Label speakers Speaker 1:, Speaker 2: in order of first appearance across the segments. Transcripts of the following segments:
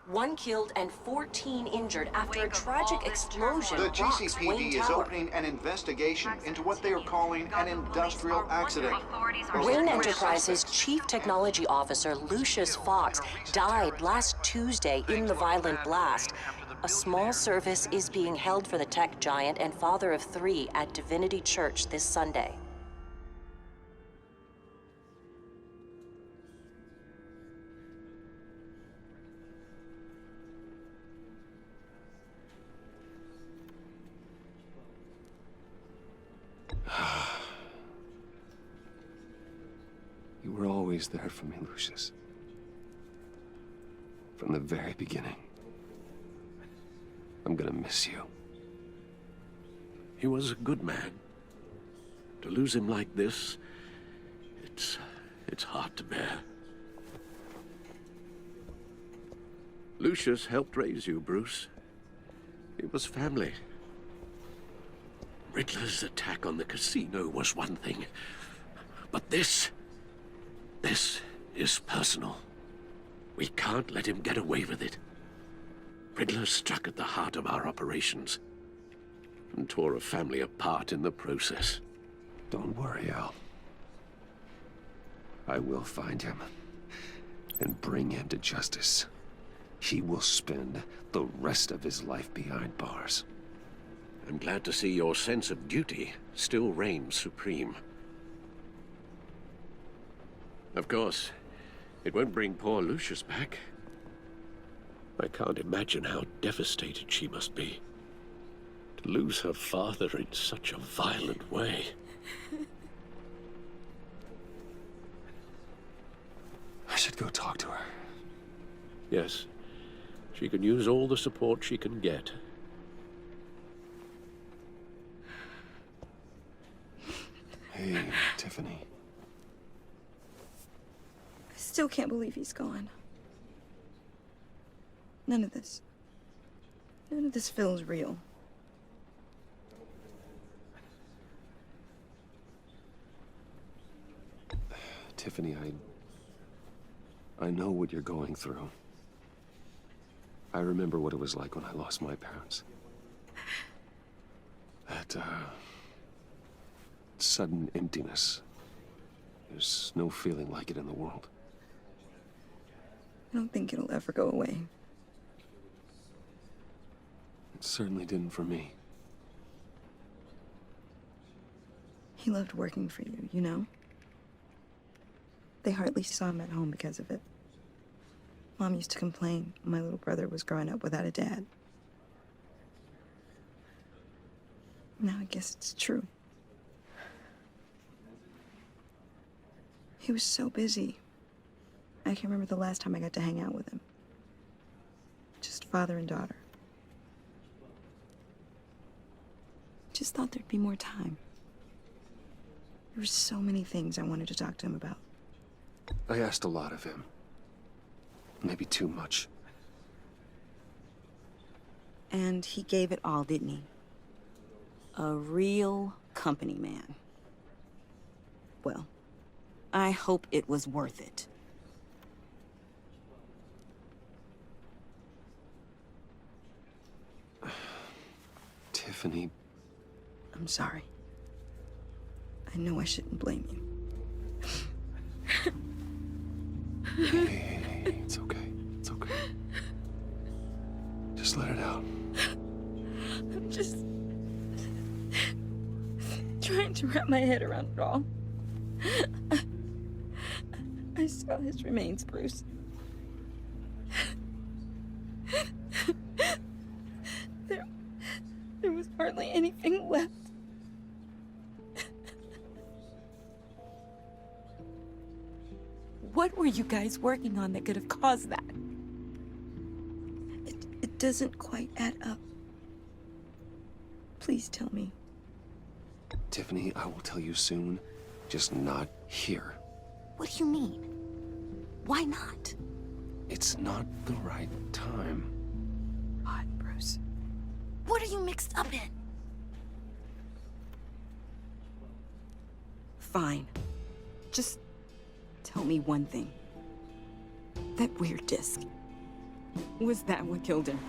Speaker 1: 1 killed and 14 injured after a tragic explosion
Speaker 2: The
Speaker 1: rocks Wayne
Speaker 2: GCPD is
Speaker 1: Tower.
Speaker 2: opening an investigation into what they are calling an industrial accident.
Speaker 1: Wayne Enterprises' Chief Technology Officer, Lucius Fox, died last Tuesday in the violent blast. A small service is being held for the tech giant and father of 3 at Divinity Church this Sunday.
Speaker 3: You were always there for me, Lucius. From the very beginning. I'm gonna miss you.
Speaker 4: He was a good man. To lose him like this, it's hard to bear. Lucius helped raise you, Bruce. It was family. Riddler's attack on the casino was one thing, but this is personal. We can't let him get away with it. Riddler struck at the heart of our operations and tore a family apart in the process.
Speaker 3: Don't worry, Al. I will find him and bring him to justice. He will spend the rest of his life behind bars.
Speaker 4: I'm glad to see your sense of duty still reigns supreme. Of course, it won't bring poor Lucius back. I can't imagine how devastated she must be. To lose her father in such a violent way.
Speaker 3: I should go talk to her.
Speaker 4: Yes, she can use all the support she can get.
Speaker 3: Hey, Tiffany.
Speaker 5: I still can't believe he's gone. None of this feels real.
Speaker 3: Tiffany, I know what you're going through. I remember what it was like when I lost my parents. That, sudden emptiness. There's no feeling like it in the world.
Speaker 5: I don't think it'll ever go away.
Speaker 3: It certainly didn't for me.
Speaker 5: He loved working for you, you know? They hardly saw him at home because of it. Mom used to complain my little brother was growing up without a dad. Now I guess it's true. He was so busy. I can't remember the last time I got to hang out with him. Just father and daughter. Just thought there'd be more time. There were so many things I wanted to talk to him about.
Speaker 3: I asked a lot of him. Maybe too much.
Speaker 5: And he gave it all, didn't he? A real company man. Well, I hope it was worth it.
Speaker 3: Tiffany.
Speaker 5: I'm sorry. I know I shouldn't blame you.
Speaker 3: Hey, it's okay. It's okay. Just let it out.
Speaker 5: I'm just trying to wrap my head around it all. I saw his remains, Bruce. There was hardly anything left. What were you guys working on that could have caused that? It doesn't quite add up. Please tell me.
Speaker 3: Tiffany, I will tell you soon, just not here.
Speaker 6: What do you mean? Why not?
Speaker 3: It's not the right time.
Speaker 5: God, Bruce.
Speaker 6: What are you mixed up in?
Speaker 5: Fine. Just tell me one thing. That weird disc.
Speaker 7: Was that what killed him?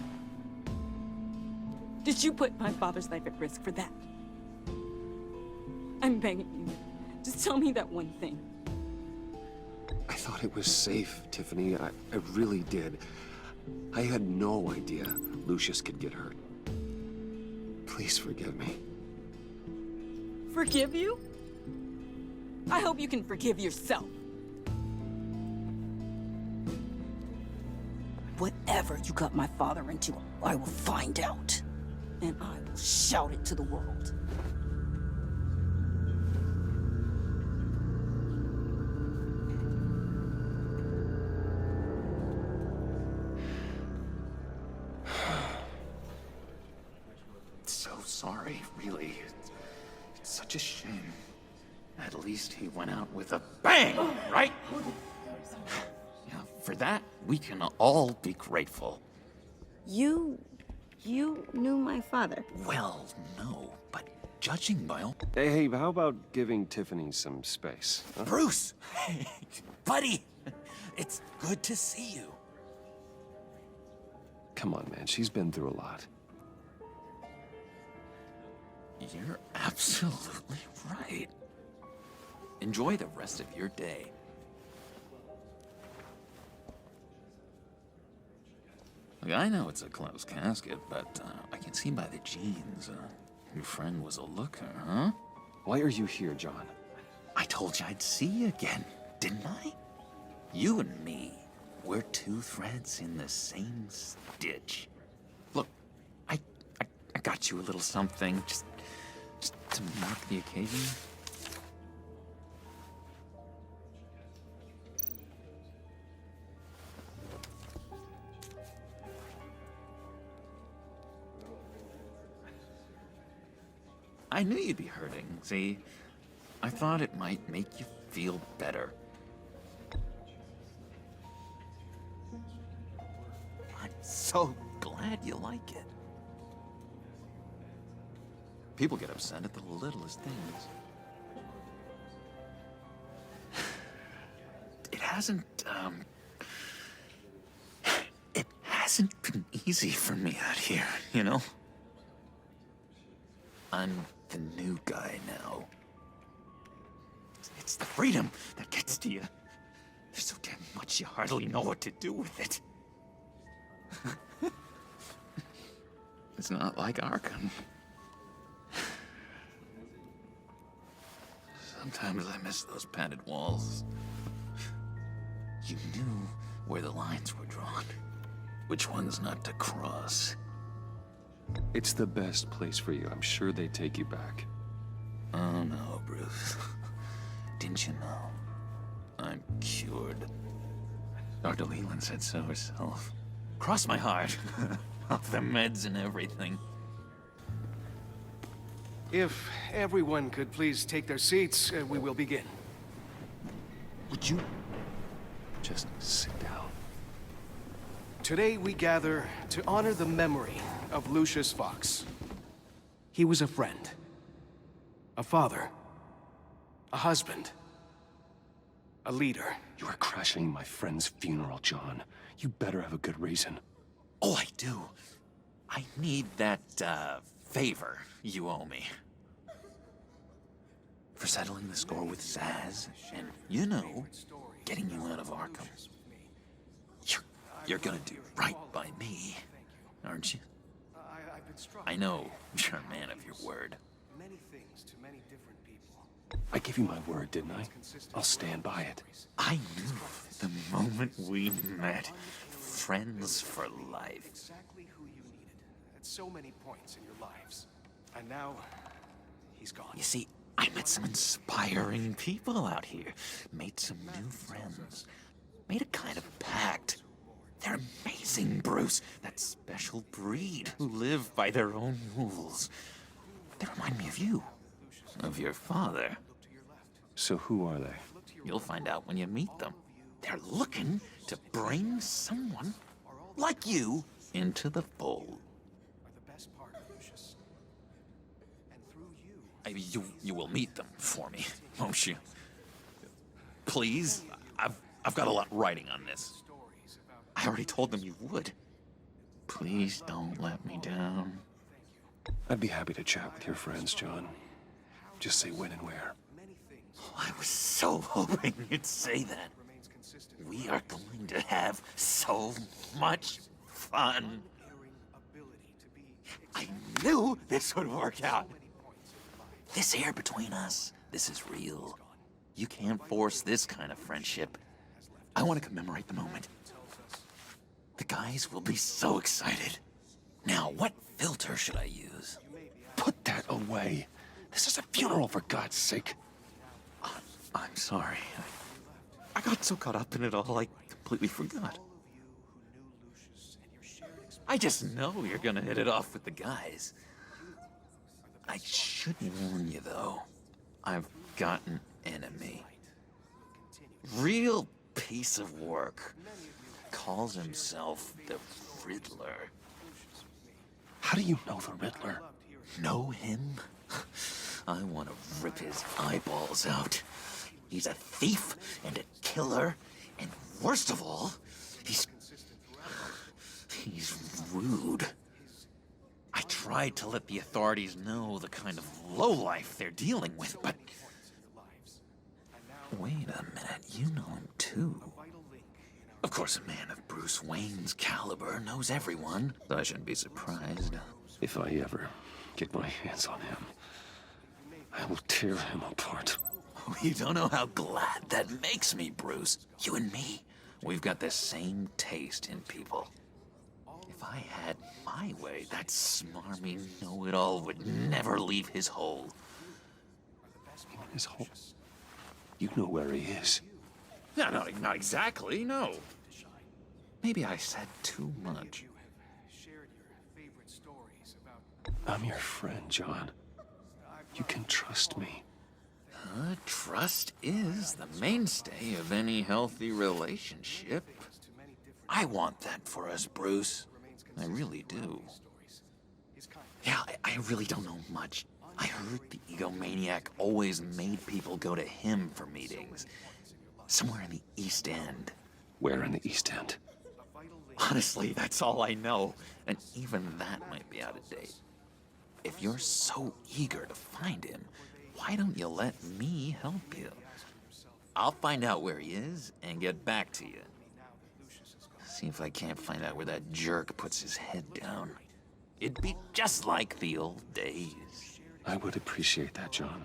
Speaker 7: Did you put my father's life at risk for that? I'm begging you. Just tell me that one thing.
Speaker 3: I thought it was safe, Tiffany. I really did. I had no idea Lucius could get hurt. Please forgive me.
Speaker 7: Forgive you? I hope you can forgive yourself. Whatever you got my father into, I will find out. And I will shout it to the world.
Speaker 8: So sorry, really. It's such a shame. At least he went out with a bang, right? Yeah, for that, we can all be grateful.
Speaker 5: You knew my father.
Speaker 8: Well, no, but judging by all...
Speaker 3: Hey, how about giving Tiffany some space? Huh?
Speaker 8: Bruce! Buddy! It's good to see you.
Speaker 3: Come on, man. She's been through a lot.
Speaker 8: You're absolutely right. Enjoy the rest of your day. Look, I know it's a closed casket, but I can see by the jeans, your friend was a looker, huh?
Speaker 3: Why are you here, John?
Speaker 8: I told you I'd see you again, didn't I? You and me, we're two threads in the same stitch. Look, I got you a little something, just to mark the occasion. I knew you'd be hurting, see? I thought it might make you feel better. I'm so glad you like it. People get upset at the littlest things. It hasn't been easy for me out here, you know? I'm the new guy now. It's the freedom that gets to you. There's so damn much you hardly know what to do with it. It's not like Arkham. Sometimes I miss those padded walls. You knew where the lines were drawn. Which ones not to cross.
Speaker 3: It's the best place for you. I'm sure they take you back.
Speaker 8: Oh no, Bruce. Didn't you know? I'm cured. Dr. Leland said so herself. Cross my heart. Off the meds and everything.
Speaker 9: If everyone could please take their seats, we will begin.
Speaker 8: Would you just sit down?
Speaker 9: Today we gather to honor the memory of Lucius Fox. He was a friend, a father, a husband, a leader.
Speaker 3: You are crashing my friend's funeral, John. You better have a good reason.
Speaker 8: Oh, I do. I need that, favor you owe me. For settling the score with Zaz, and, you know, getting you out of Arkham. You're gonna do right by me, aren't you? I know you're a man of your word.
Speaker 9: Many things to many different people.
Speaker 3: I gave you my word, didn't I? I'll stand by it.
Speaker 8: I knew the moment we met. Friends for life.
Speaker 9: Exactly who you needed at so many points in your lives. And now, he's gone.
Speaker 8: You see, I met some inspiring people out here. Made some new friends. Made a kind of pact. They're amazing, Bruce. That special breed who live by their own rules. They remind me of you. Of your father.
Speaker 3: So who are they?
Speaker 8: You'll find out when you meet them. They're looking to bring someone like you into the fold.
Speaker 9: The best part of Lucius. And through you.
Speaker 8: You will meet them for me, won't you? Please? I've got a lot writing on this. I already told them you would. Please don't let me down.
Speaker 3: I'd be happy to chat with your friends, John. Just say when and where.
Speaker 8: I was so hoping you'd say that. We are going to have so much fun. I knew this would work out. This air between us, this is real. You can't force this kind of friendship. I want to commemorate the moment. The guys will be so excited. Now, what filter should I use?
Speaker 3: Put that away. This is a funeral, for God's sake.
Speaker 8: I'm sorry. I got so caught up in it all, I completely forgot. I just know you're gonna hit it off with the guys. I should warn you, though. I've got an enemy. Real piece of work. Calls himself the Riddler.
Speaker 3: How do you know the Riddler?
Speaker 8: Know him? I want to rip his eyeballs out. He's a thief and a killer, and worst of all, he's rude. I tried to let the authorities know the kind of lowlife they're dealing with, but... Wait a minute, you know him too. Of course, a man of Bruce Wayne's caliber knows everyone, so I shouldn't be surprised.
Speaker 3: If I ever get my hands on him, I will tear him apart.
Speaker 8: You don't know how glad that makes me, Bruce. You and me, we've got the same taste in people. If I had my way, that smarmy know-it-all would never leave his hole.
Speaker 3: His hole? You know where he is.
Speaker 8: No, not exactly, no. Maybe I said too much.
Speaker 3: I'm your friend, John. You can trust me.
Speaker 8: Trust is the mainstay of any healthy relationship. I want that for us, Bruce. I really do. Yeah, I really don't know much. I heard the egomaniac always made people go to him for meetings. Somewhere in the East End.
Speaker 3: Where in the East End?
Speaker 8: Honestly, that's all I know. And even that might be out of date. If you're so eager to find him, why don't you let me help you? I'll find out where he is and get back to you. See if I can't find out where that jerk puts his head down. It'd be just like the old days.
Speaker 3: I would appreciate that, John.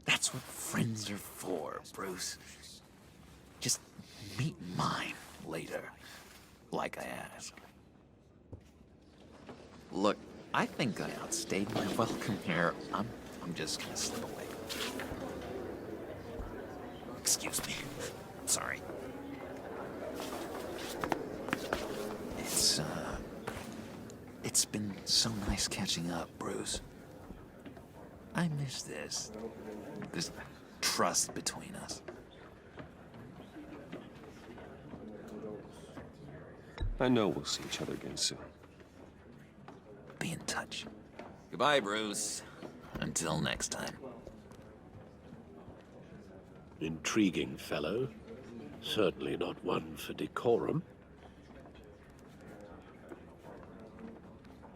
Speaker 8: That's what friends are for, Bruce. Just meet mine later, like I asked. Look, I think I outstayed my welcome here. I'm just gonna slip away. Excuse me. Sorry. It's been so nice catching up, Bruce. I miss this trust between us.
Speaker 3: I know we'll see each other again soon.
Speaker 8: Be in touch. Goodbye, Bruce. Until next time.
Speaker 4: Intriguing fellow. Certainly not one for decorum.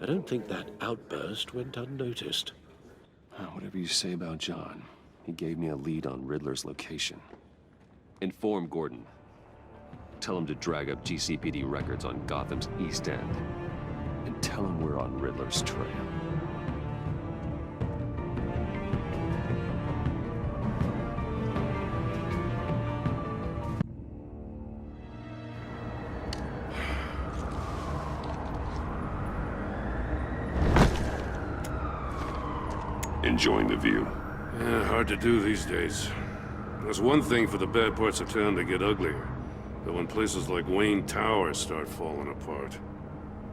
Speaker 4: I don't think that outburst went unnoticed.
Speaker 3: Whatever you say about John, he gave me a lead on Riddler's location. Inform Gordon. Tell him to drag up GCPD records on Gotham's East End. And tell him we're on Riddler's trail. Enjoying the view.
Speaker 10: Yeah, hard to do these days. There's one thing for the bad parts of town to get uglier, but when places like Wayne Tower start falling apart,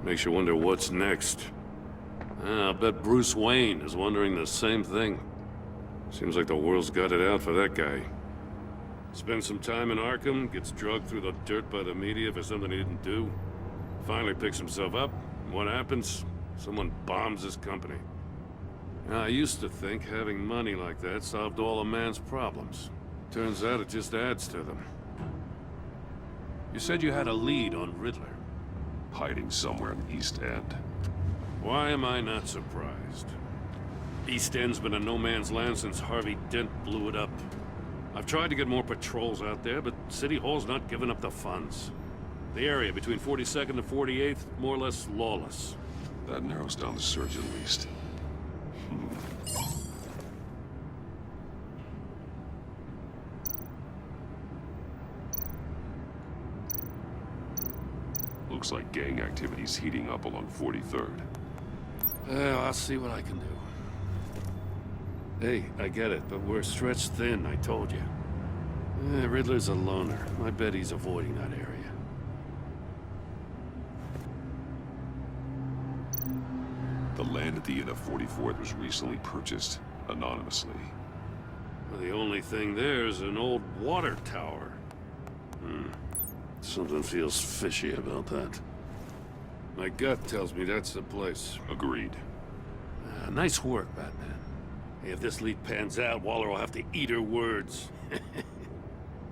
Speaker 10: makes you wonder what's next. I'll bet Bruce Wayne is wondering the same thing. Seems like the world's got it out for that guy. Spends some time in Arkham, gets drugged through the dirt by the media for something he didn't do. Finally picks himself up, and what happens? Someone bombs his company. Now, I used to think having money like that solved all a man's problems. Turns out it just adds to them. You said you had a lead on Riddler. hiding somewhere in East End. Why am I not surprised? East End's been a no man's land since Harvey Dent blew it up. I've tried to get more patrols out there, but City Hall's not giving up the funds. The area between 42nd and 48th, more or less lawless.
Speaker 3: That narrows down the search at least. Looks like gang activity's heating up along 43rd.
Speaker 10: Well, I'll see what I can do. Hey, I get it, but we're stretched thin, I told you. Riddler's a loner. I bet he's avoiding that area.
Speaker 3: The land at the end of 44th was recently purchased anonymously.
Speaker 10: Well, the only thing there is an old water tower. Something feels fishy about that. My gut tells me that's the place.
Speaker 3: Agreed.
Speaker 10: Nice work, Batman. Hey, if this lead pans out, Waller will have to eat her words.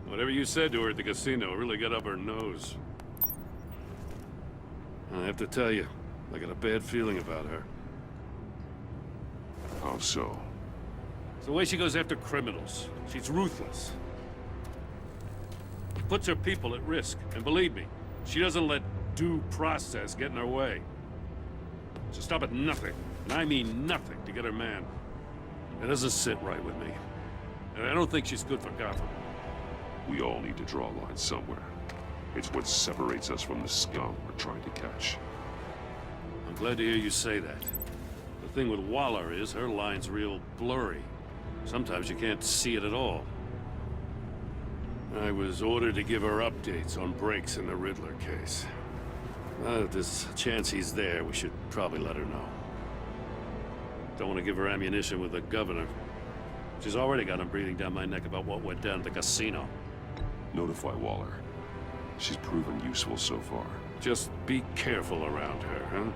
Speaker 10: Whatever you said to her at the casino really got up her nose. I have to tell you, I got a bad feeling about her.
Speaker 3: How so?
Speaker 10: It's the way she goes after criminals. She's ruthless. Puts her people at risk, and believe me, she doesn't let due process get in her way. She'll stop at nothing, and I mean nothing, to get her man. It doesn't sit right with me. And I don't think she's good for Gotham.
Speaker 3: We all need to draw a line somewhere. It's what separates us from the scum we're trying to catch.
Speaker 10: I'm glad to hear you say that. The thing with Waller is her line's real blurry. Sometimes you can't see it at all. I was ordered to give her updates on breaks in the Riddler case. If there's a chance he's there, we should probably let her know. Don't want to give her ammunition with the governor. She's already got him breathing down my neck about what went down at the casino.
Speaker 3: Notify Waller. She's proven useful so far.
Speaker 10: Just be careful around her, huh?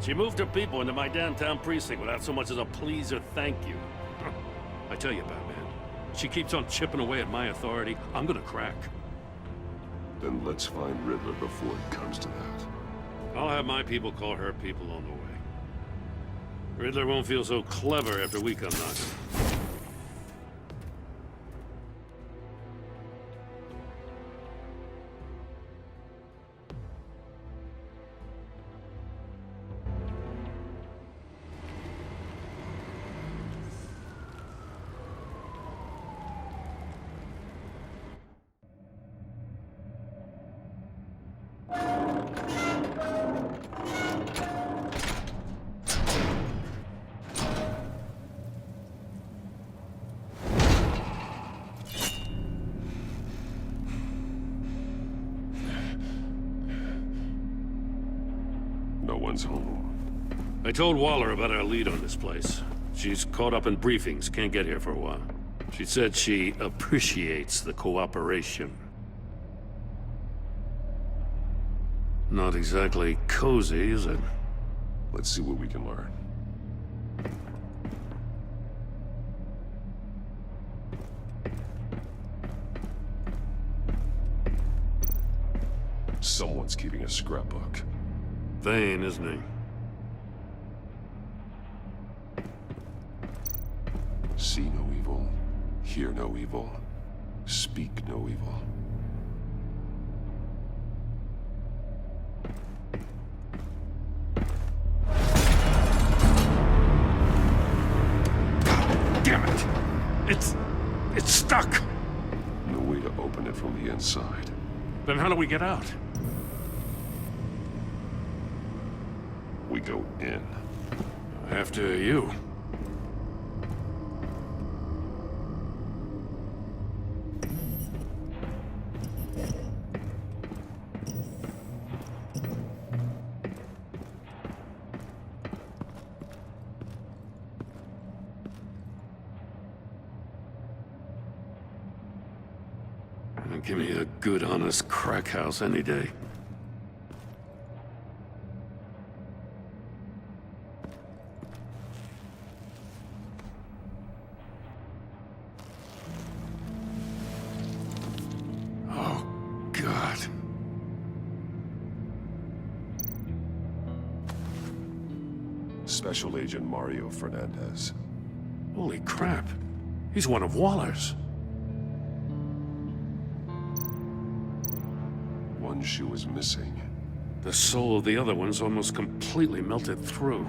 Speaker 10: She moved her people into my downtown precinct without so much as a please or thank you. I tell you, Batman, she keeps on chipping away at my authority, I'm gonna crack.
Speaker 3: Then let's find Riddler before it comes to that.
Speaker 10: I'll have my people call her people on the way. Riddler won't feel so clever after we come knocking.
Speaker 3: No one's home.
Speaker 10: I told Waller about our lead on this place. She's caught up in briefings, can't get here for a while. She said she appreciates the cooperation. Not exactly cozy, is it?
Speaker 3: Let's see what we can learn. Someone's keeping a scrapbook.
Speaker 10: Vain, isn't he?
Speaker 3: See no evil, hear no evil, speak no evil.
Speaker 10: Damn it! It's stuck!
Speaker 3: No way to open it from the inside.
Speaker 10: Then how do we get out?
Speaker 3: We go in.
Speaker 10: After you. Give me a good, honest crack house any day. Oh, God.
Speaker 11: Special Agent Mario Fernandez.
Speaker 10: Holy crap. He's one of Waller's.
Speaker 11: One shoe is missing.
Speaker 10: The soul of the other one's almost completely melted through.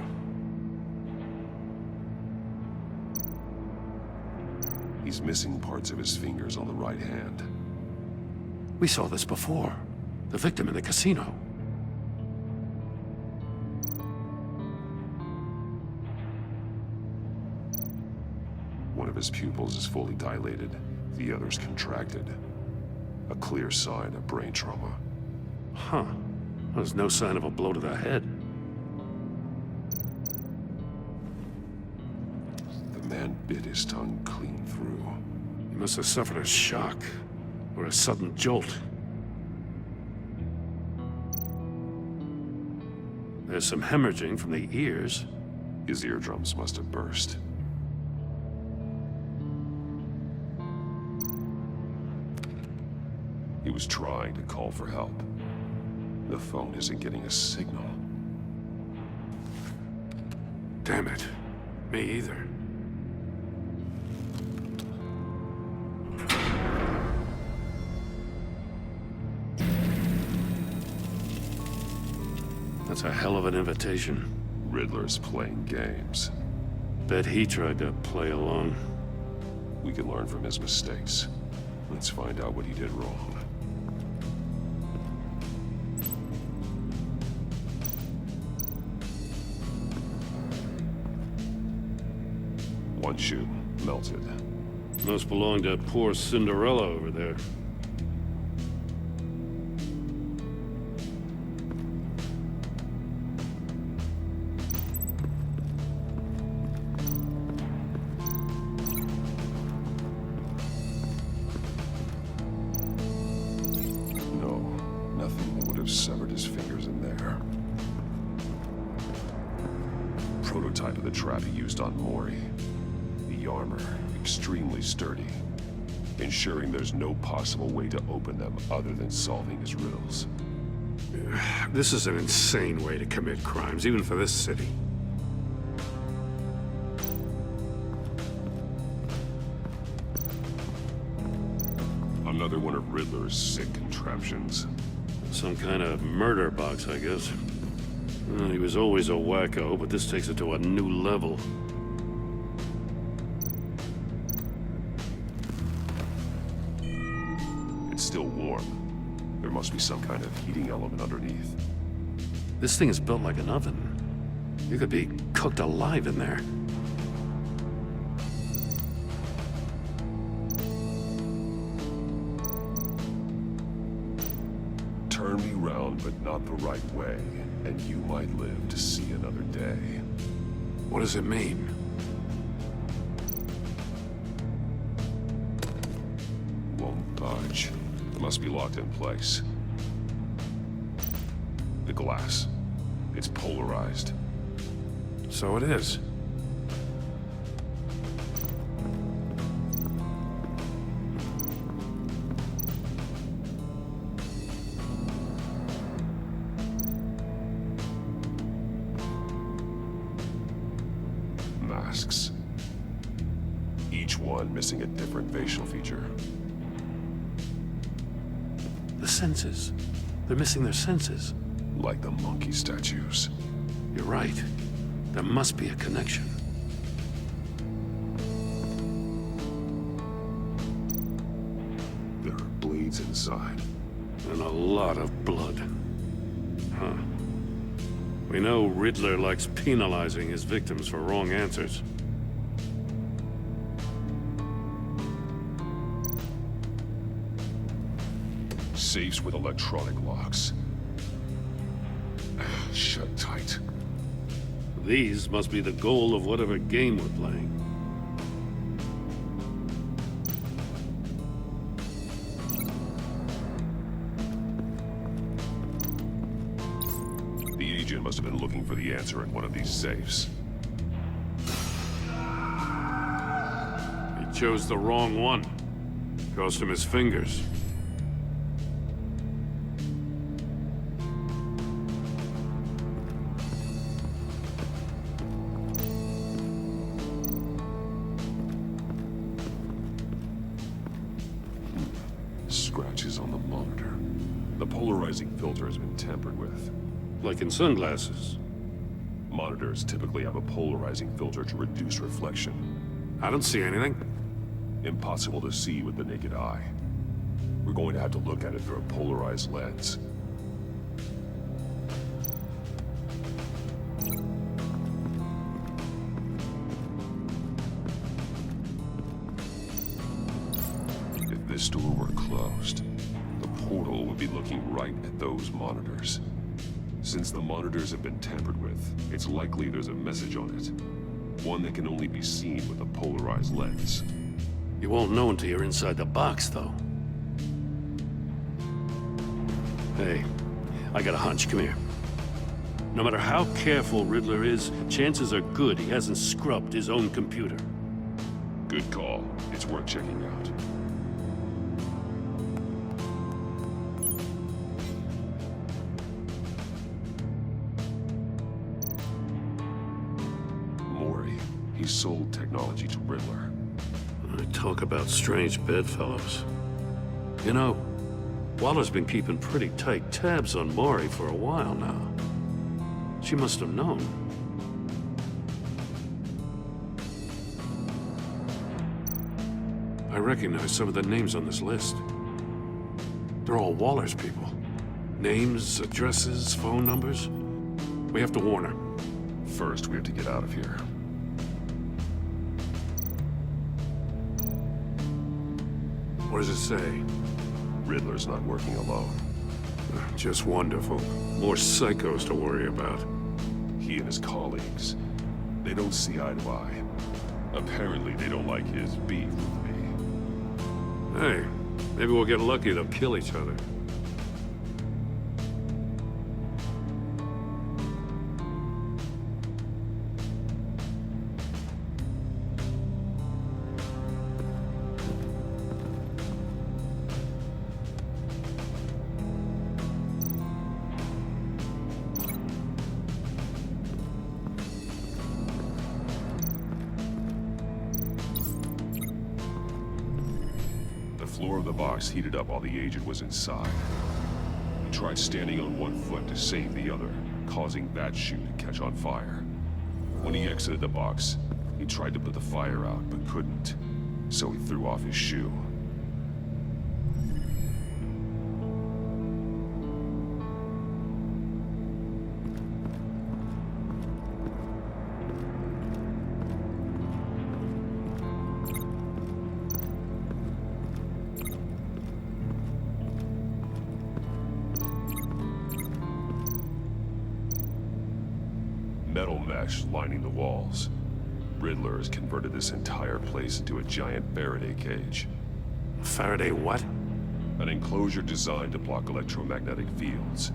Speaker 11: He's missing parts of his fingers on the right hand.
Speaker 10: We saw this before. The victim in the casino.
Speaker 11: One of his pupils is fully dilated, the other's contracted. A clear sign of brain trauma.
Speaker 10: Huh. There's no sign of a blow to the head.
Speaker 11: The man bit his tongue clean through.
Speaker 10: He must have suffered a shock, or a sudden jolt. There's some hemorrhaging from the ears.
Speaker 11: His eardrums must have burst. He was trying to call for help. The phone isn't getting a signal.
Speaker 10: Damn it. Me either. That's a hell of an invitation.
Speaker 11: Riddler's playing games.
Speaker 10: Bet he tried to play along.
Speaker 11: We can learn from his mistakes. Let's find out what he did wrong. One shoe, melted.
Speaker 10: Must belong to poor Cinderella over there.
Speaker 11: No, nothing that would have severed his fingers in there. Prototype of the trap he used on Mori. The armor, extremely sturdy, ensuring there's no possible way to open them other than solving his riddles.
Speaker 10: This is an insane way to commit crimes, even for this city.
Speaker 11: Another one of Riddler's sick contraptions.
Speaker 10: Some kind of murder box, I guess. Well, he was always a wacko, but this takes it to a new level.
Speaker 11: It's still warm. There must be some kind of heating element underneath.
Speaker 10: This thing is built like an oven. You could be cooked alive in there.
Speaker 11: Turn me round, but not the right way, and you might live to see another day.
Speaker 10: What does it mean?
Speaker 11: Won't budge. It must be locked in place. The glass. It's polarized.
Speaker 10: So it is.
Speaker 11: Masks. Each one missing a different facial feature.
Speaker 10: The senses. They're missing their senses.
Speaker 11: Like the monkey statues.
Speaker 10: You're right. There must be a connection.
Speaker 11: There are bleeds inside.
Speaker 10: And a lot of blood. Huh. We know Riddler likes penalizing his victims for wrong answers.
Speaker 11: Safes with electronic locks. Shut tight.
Speaker 10: These must be the goal of whatever game we're playing.
Speaker 11: The agent must have been looking for the answer in one of these safes.
Speaker 10: He chose the wrong one. Cost him his fingers.
Speaker 11: The polarizing filter has been tampered with.
Speaker 10: Like in sunglasses.
Speaker 11: Monitors typically have a polarizing filter to reduce reflection.
Speaker 10: I don't see anything.
Speaker 11: Impossible to see with the naked eye. We're going to have to look at it through a polarized lens. If this door were closed, the portal would be looking right at those monitors. Since the monitors have been tampered with, it's likely there's a message on it. One that can only be seen with a polarized lens.
Speaker 10: You won't know until you're inside the box, though. Hey, I got a hunch. Come here. No matter how careful Riddler is, chances are good he hasn't scrubbed his own computer.
Speaker 11: Good call. It's worth checking out. Mori, he sold technology to Riddler.
Speaker 10: Talk about strange bedfellows. You know, Waller's been keeping pretty tight tabs on Mori for a while now. She must have known. I recognize some of the names on this list. They're all Waller's people. Names, addresses, phone numbers. We have to warn her.
Speaker 11: First, we have to get out of here.
Speaker 10: What does it say?
Speaker 11: Riddler's not working alone.
Speaker 10: Just wonderful. More psychos to worry about.
Speaker 11: He and his colleagues, they don't see eye to eye. Apparently, they don't like his beef with me.
Speaker 10: Hey, maybe we'll get lucky. They'll kill each other.
Speaker 11: The floor of the box heated up while the agent was inside. He tried standing on one foot to save the other, causing that shoe to catch on fire. When he exited the box, he tried to put the fire out, but couldn't, so he threw off his shoe. Metal mesh lining the walls. Riddler has converted this entire place into a giant Faraday cage.
Speaker 10: Faraday what?
Speaker 11: An enclosure designed to block electromagnetic fields.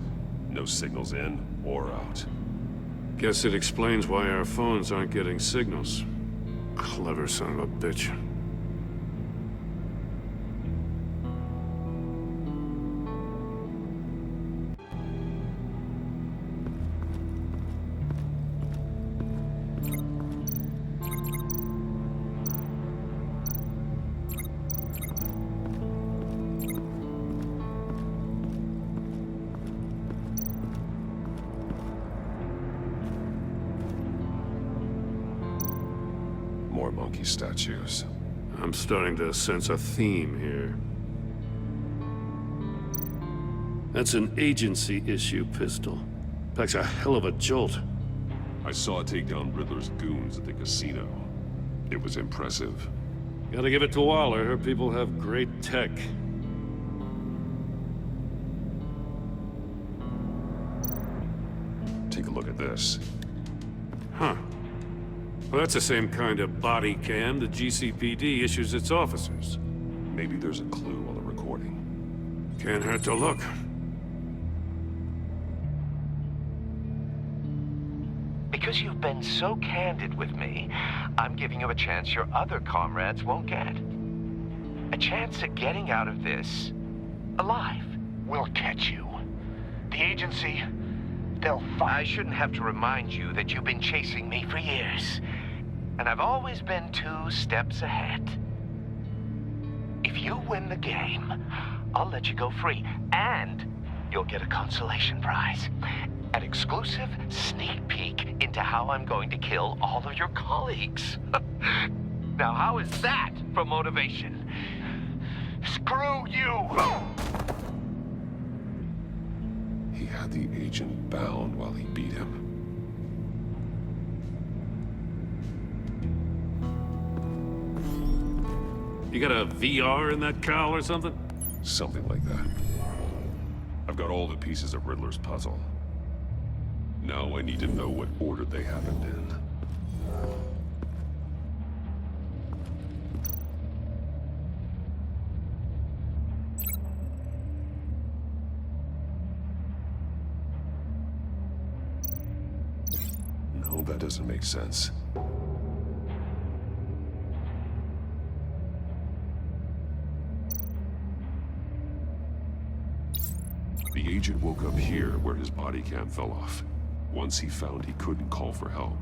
Speaker 11: No signals in or out.
Speaker 10: Guess it explains why our phones aren't getting signals. Clever son of a bitch.
Speaker 11: More monkey statues.
Speaker 10: I'm starting to sense a theme here. That's an agency-issue pistol. Packs a hell of a jolt.
Speaker 11: I saw it take down Riddler's goons at the casino. It was impressive.
Speaker 10: Gotta give it to Waller. Her people have great tech.
Speaker 11: Take a look at this.
Speaker 10: Huh. Well, that's the same kind of body cam the GCPD issues its officers.
Speaker 11: Maybe there's a clue on the recording.
Speaker 10: Can't hurt to look.
Speaker 12: Because you've been so candid with me, I'm giving you a chance your other comrades won't get. A chance at getting out of this alive.
Speaker 13: We'll catch you. The agency, they'll find...
Speaker 12: I shouldn't have to remind you that you've been chasing me for years. And I've always been 2 steps ahead. If you win the game, I'll let you go free. And you'll get a consolation prize. An exclusive sneak peek into how I'm going to kill all of your colleagues. Now, how is that for motivation? Screw you!
Speaker 11: He had the agent bound while he beat him.
Speaker 10: You got a VR in that cowl or something?
Speaker 11: Something like that. I've got all the pieces of Riddler's puzzle. Now I need to know what order they happened in. No, that doesn't make sense. The agent woke up here where his body cam fell off. Once he found he couldn't call for help,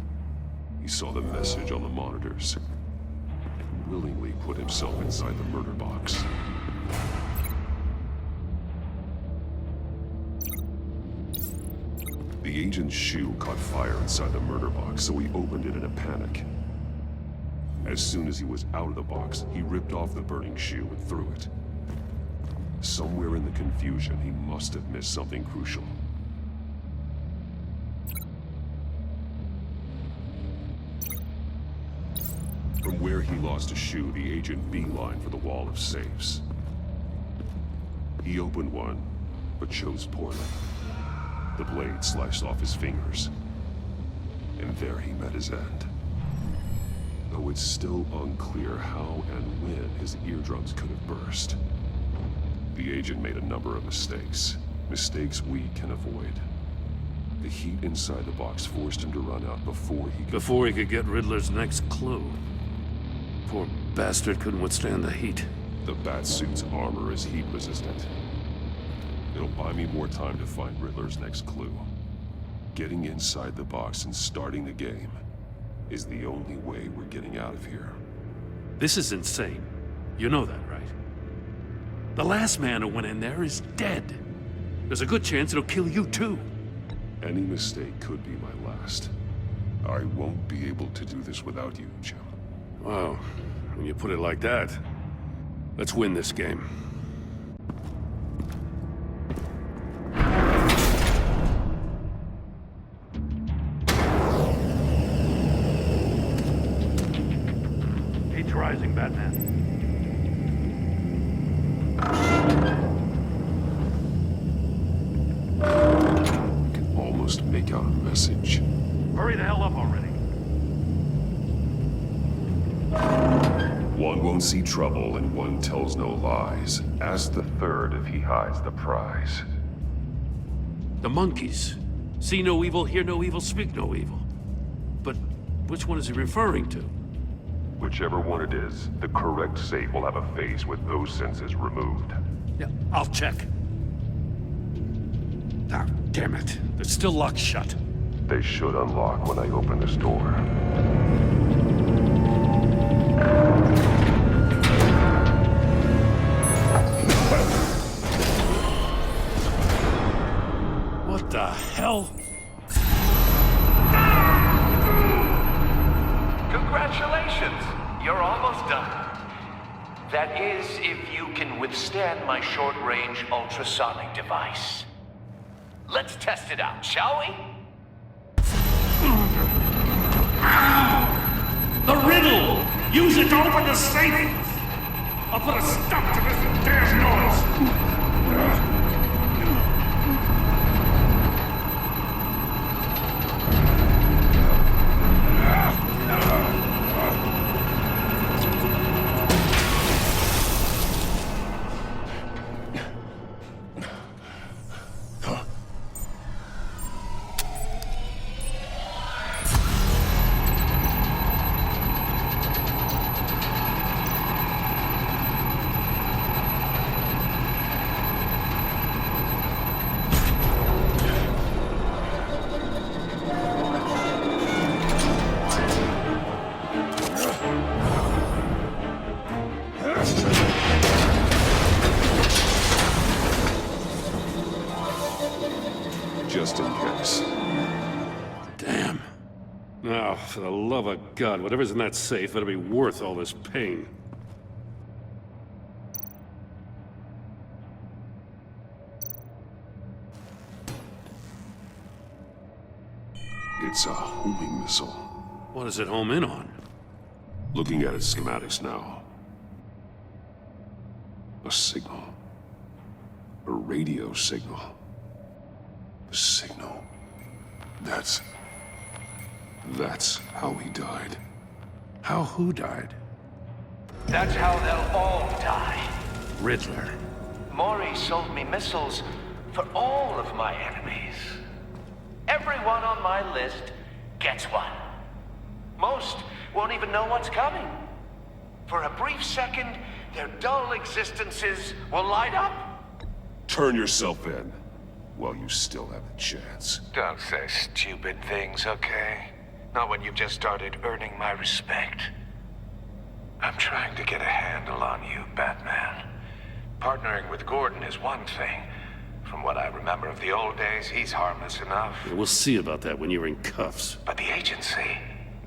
Speaker 11: he saw the message on the monitors and willingly put himself inside the murder box. The agent's shoe caught fire inside the murder box, so he opened it in a panic. As soon as he was out of the box, he ripped off the burning shoe and threw it. Somewhere in the confusion, he must have missed something crucial. From where he lost a shoe, the agent beelined for the wall of safes. He opened one, but chose poorly. The blade sliced off his fingers. And there he met his end. Though it's still unclear how and when his eardrums could have burst. The agent made a number of mistakes. Mistakes we can avoid. The heat inside the box forced him to run out before he could
Speaker 10: get Riddler's next clue. Poor bastard couldn't withstand the heat.
Speaker 11: The Batsuit's armor is heat resistant. It'll buy me more time to find Riddler's next clue. Getting inside the box and starting the game is the only way we're getting out of here.
Speaker 10: This is insane. You know that, right? The last man who went in there is dead. There's a good chance it'll kill you too.
Speaker 11: Any mistake could be my last. I won't be able to do this without you, Jim.
Speaker 10: Wow, when you put it like that, let's win this game. Heat's rising, Batman.
Speaker 11: I can almost make out a message.
Speaker 10: Hurry the hell up already.
Speaker 11: One won't see trouble and one tells no lies. Ask the third if he hides the prize.
Speaker 10: The monkeys. See no evil, hear no evil, speak no evil. But which one is he referring to?
Speaker 11: Whichever one it is, the correct safe will have a face with those senses removed.
Speaker 10: Yeah, I'll check. Ah, damn it. They're still locked shut.
Speaker 11: They should unlock when I open this door.
Speaker 10: What the hell?
Speaker 12: Congratulations! You're almost done. That is, if you can withstand my short-range ultrasonic device. Let's test it out, shall we?
Speaker 10: The riddle! Use it to open the safe! I'll put a stop to this damn noise!
Speaker 11: case.
Speaker 10: Damn. Now, for the love of God, whatever's in that safe better be worth all this pain.
Speaker 11: It's a homing missile.
Speaker 10: What does it home in on?
Speaker 11: Looking at its schematics now. A signal. A radio signal. A signal. That's how he died.
Speaker 10: How who died?
Speaker 12: That's how they'll all die.
Speaker 10: Riddler.
Speaker 12: Maury sold me missiles for all of my enemies. Everyone on my list gets one. Most won't even know what's coming. For a brief second, their dull existences will light up.
Speaker 11: Turn yourself in while you still have the chance.
Speaker 12: Don't say stupid things, okay? Not when you've just started earning my respect. I'm trying to get a handle on you, Batman. Partnering with Gordon is one thing. From what I remember of the old days, he's harmless enough.
Speaker 10: Yeah, we'll see about that when you're in cuffs.
Speaker 12: But the agency,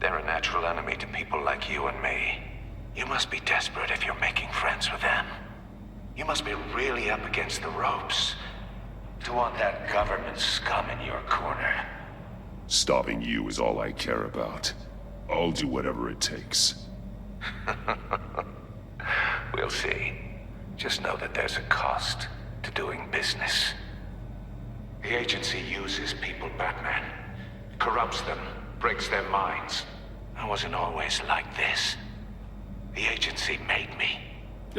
Speaker 12: they're a natural enemy to people like you and me. You must be desperate if you're making friends with them. You must be really up against the ropes to want that government scum in your corner.
Speaker 11: Stopping you is all I care about. I'll do whatever it takes.
Speaker 12: We'll see. Just know that there's a cost to doing business. The agency uses people, Batman. Corrupts them, breaks their minds. I wasn't always like this. The agency made me.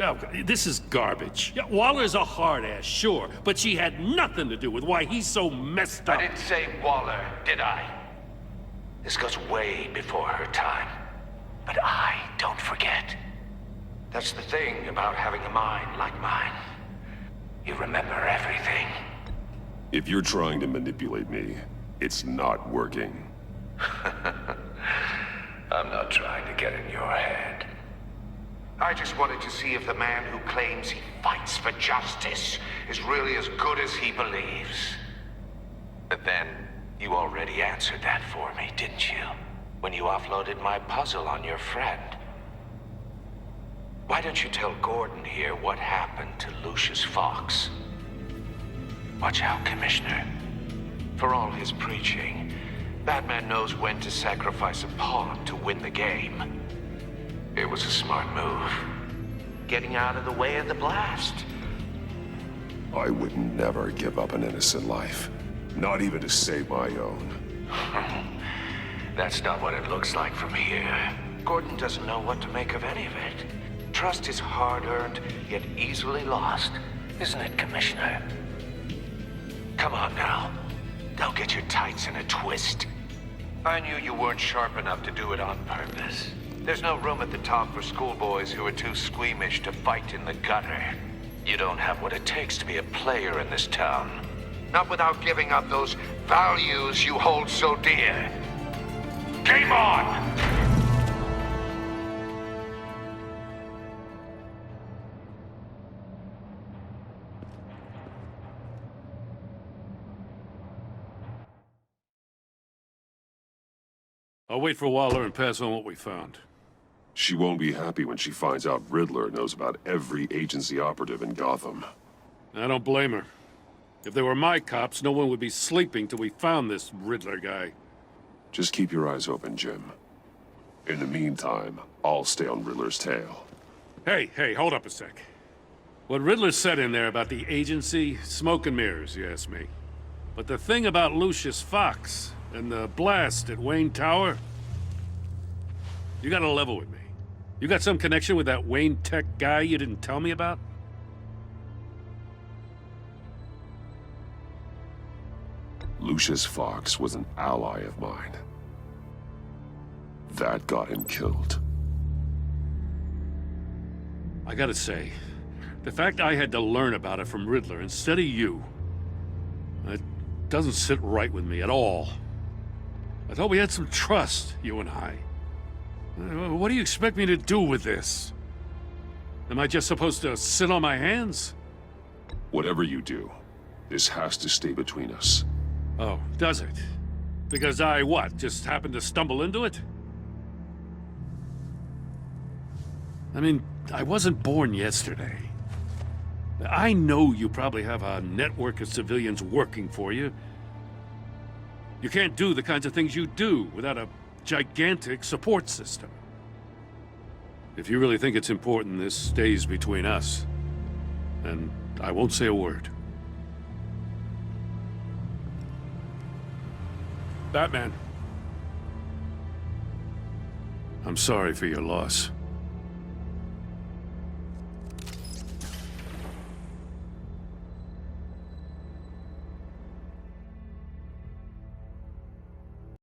Speaker 10: Oh, this is garbage. Yeah, Waller's a hard ass, sure, but she had nothing to do with why he's so messed up.
Speaker 12: I didn't say Waller, did I? This goes way before her time. But I don't forget. That's the thing about having a mind like mine. You remember everything.
Speaker 11: If you're trying to manipulate me, it's not working.
Speaker 12: I'm not trying to get in your head. I just wanted to see if the man who claims he fights for justice is really as good as he believes. But then, you already answered that for me, didn't you? When you offloaded my puzzle on your friend. Why don't you tell Gordon here what happened to Lucius Fox? Watch out, Commissioner. For all his preaching, Batman knows when to sacrifice a pawn to win the game. It was a smart move. Getting out of the way of the blast.
Speaker 11: I would never give up an innocent life. Not even to save my own.
Speaker 12: That's not what it looks like from here. Gordon doesn't know what to make of any of it. Trust is hard-earned, yet easily lost. Isn't it, Commissioner? Come on now. Don't get your tights in a twist. I knew you weren't sharp enough to do it on purpose. There's no room at the top for schoolboys who are too squeamish to fight in the gutter. You don't have what it takes to be a player in this town. Not without giving up those values you hold so dear. Game on!
Speaker 10: I'll wait for Waller and pass on what we found.
Speaker 11: She won't be happy when she finds out Riddler knows about every agency operative in Gotham.
Speaker 10: I don't blame her. If they were my cops, no one would be sleeping till we found this Riddler guy.
Speaker 11: Just keep your eyes open, Jim. In the meantime, I'll stay on Riddler's tail.
Speaker 10: Hey, hold up a sec. What Riddler said in there about the agency, smoke and mirrors, you ask me. But the thing about Lucius Fox and the blast at Wayne Tower, you gotta level with me. You got some connection with that Wayne Tech guy you didn't tell me about?
Speaker 11: Lucius Fox was an ally of mine. That got him killed.
Speaker 10: I gotta say, the fact I had to learn about it from Riddler instead of you, it doesn't sit right with me at all. I thought we had some trust, you and I. What do you expect me to do with this? Am I just supposed to sit on my hands?
Speaker 11: Whatever you do, this has to stay between us.
Speaker 10: Oh, does it? Because I, what, just happened to stumble into it? I mean, I wasn't born yesterday. I know you probably have a network of civilians working for you. You can't do the kinds of things you do without a gigantic support system. If you really think it's important this stays between us, then I won't say a word. Batman. I'm sorry for your loss.